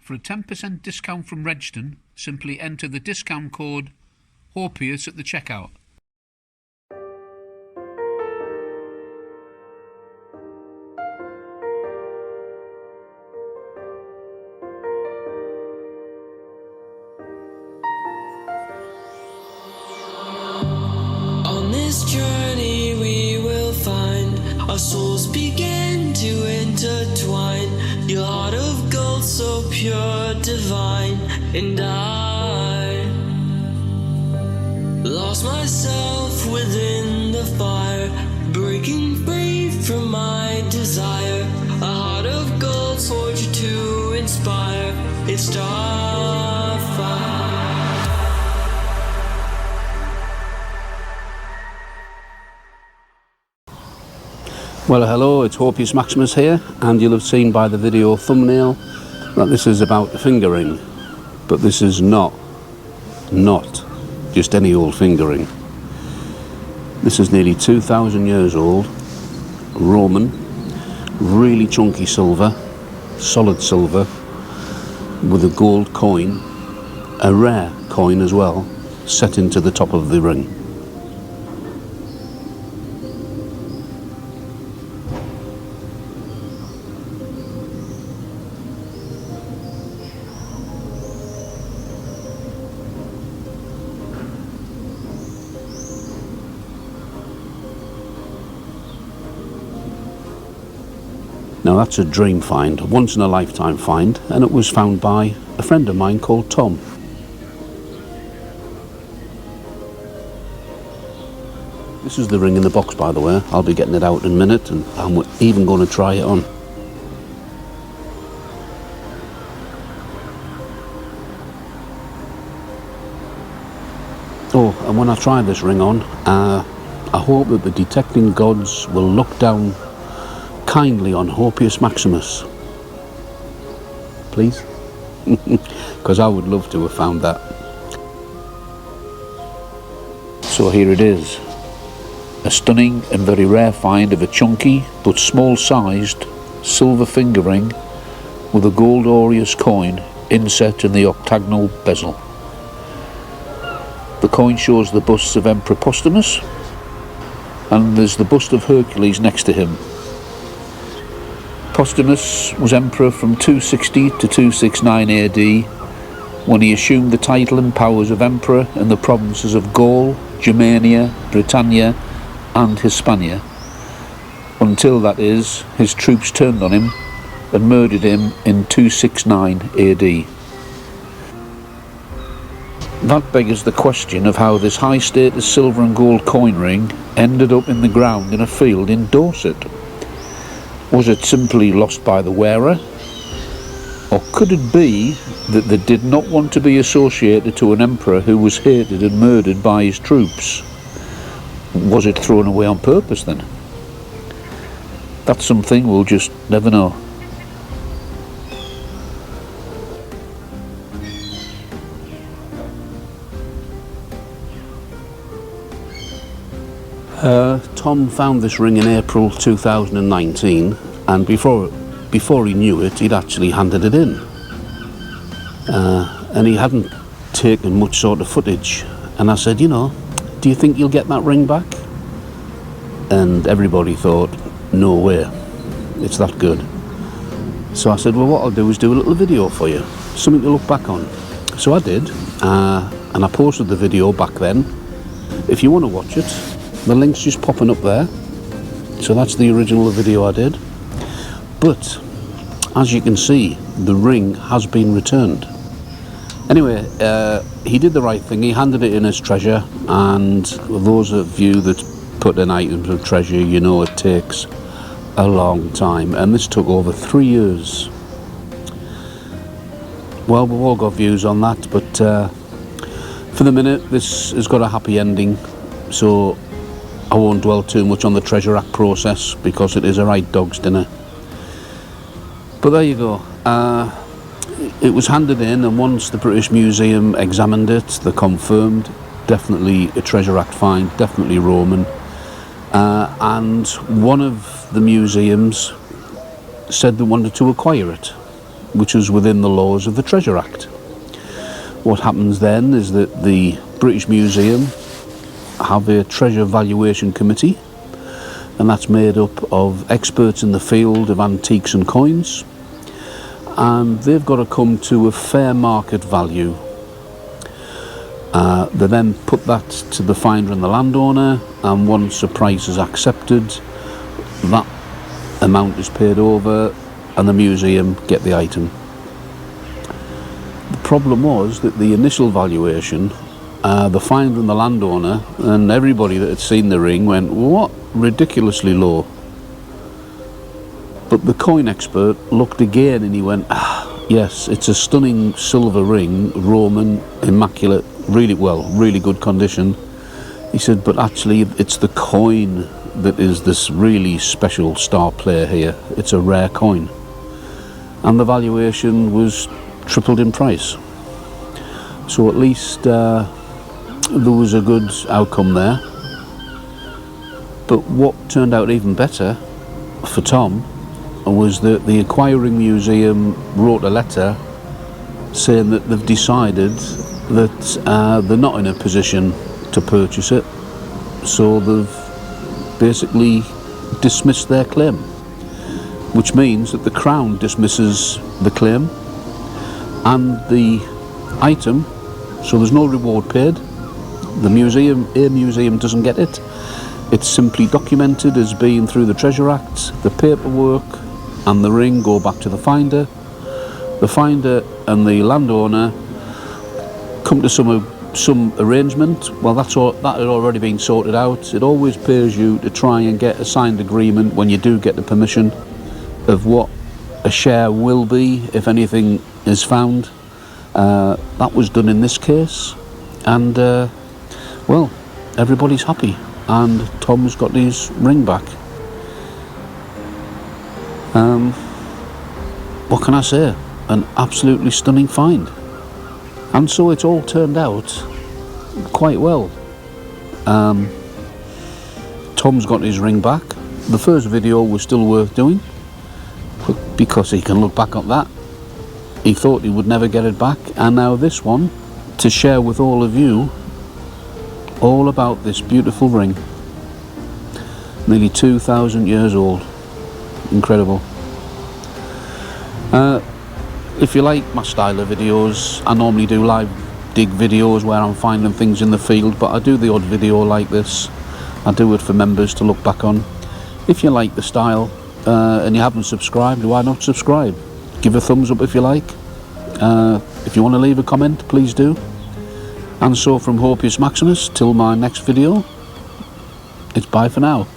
For a 10% discount from Redston, simply enter the discount code HOPEUS at the checkout. On this journey we will find our souls begin to intertwine. Your heart of gold so pure, divine, and I lost myself within the fire, breaking free from my desire. A heart of gold forged to inspire. It's starfire. Well, hello, it's HOPEUS MAXIMUS here, and you'll have seen by the video thumbnail that this is about the fingering, but this is not just any old fingering. This is nearly 2,000 years old, Roman, really chunky silver, solid silver, with a gold coin, a rare coin as well, set into the top of the ring. Now that's a dream find, a once in a lifetime find, and it was found by a friend of mine called Tom. This is the ring in the box, by the way. I'll be getting it out in a minute, and I'm even going to try it on. Oh, and when I try this ring on, I hope that the detecting gods will look down kindly on HOPEUS MAXIMUS, please, because I would love to have found that. So here it is, a stunning and very rare find of a chunky but small sized silver finger ring with a gold Aureus coin inset in the octagonal bezel. The coin shows the busts of Emperor Postumus, and there's the bust of Hercules next to him. Postumus was emperor from 260 to 269 AD, when he assumed the title and powers of emperor in the provinces of Gaul, Germania, Britannia and Hispania, until, that is, his troops turned on him and murdered him in 269 AD. That beggars the question of how this high status silver and gold coin ring ended up in the ground in a field in Dorset. Was it simply lost by the wearer? Or could it be that they did not want to be associated to an emperor who was hated and murdered by his troops? Was it thrown away on purpose then? That's something we'll just never know. Tom found this ring in April 2019, and before he knew it, he'd actually handed it in. And he hadn't taken much sort of footage. And I said, you know, do you think you'll get that ring back? And everybody thought, no way, it's that good. So I said, well, what I'll do is do a little video for you, something to look back on. So I did, and I posted the video back then. If you want to watch it, the link's just popping up there. So that's the original video I did. But as you can see, the ring has been returned. Anyway, he did the right thing. He handed it in as treasure, and those of you that put in items of treasure, you know it takes a long time, and this took over 3 years. Well, we've all got views on that, but for the minute this has got a happy ending, so I won't dwell too much on the Treasure Act process, because it is a right dog's dinner. But there you go. It was handed in, and once the British Museum examined it, they confirmed definitely a Treasure Act find, definitely Roman. And one of the museums said they wanted to acquire it. which is within the laws of the Treasure Act. What happens then is that the British Museum have a treasure valuation committee, and that's made up of experts in the field of antiques and coins, and they've got to come to a fair market value. They then put that to the finder and the landowner, and once a price is accepted, that amount is paid over and the museum get the item. The problem was that the initial valuation, the finder and the landowner and everybody that had seen the ring went, what? Ridiculously low. But the coin expert looked again and he went, yes, it's a stunning silver ring, Roman, immaculate, really good condition. He said, but actually it's the coin that is this really special star player here. It's a rare coin. And the valuation was tripled in price. So at least there was a good outcome there. But what turned out even better for Tom was that the acquiring museum wrote a letter saying that they've decided that they're not in a position to purchase it, so they've basically dismissed their claim, which means that the Crown dismisses the claim and the item, so there's no reward paid. The museum doesn't get it. It's simply documented as being through the Treasure Act. The paperwork and the ring go back to the finder. The finder and the landowner come to some arrangement. Well, that had already been sorted out. It always pays you to try and get a signed agreement when you do get the permission of what a share will be if anything is found. That was done in this case, and well, everybody's happy, and Tom's got his ring back. What can I say? An absolutely stunning find. And so it's all turned out quite well. Tom's got his ring back. The first video was still worth doing, because he can look back at that. He thought he would never get it back, and now this one to share with all of you all about this beautiful ring. Nearly 2,000 years old. Incredible. If you like my style of videos, I normally do live dig videos where I'm finding things in the field, but I do the odd video like this. I do it for members to look back on. If you like the style and you haven't subscribed, why not subscribe? Give a thumbs up if you like. If you want to leave a comment, please do. And so from HOPEUS Maximus, till my next video, it's bye for now.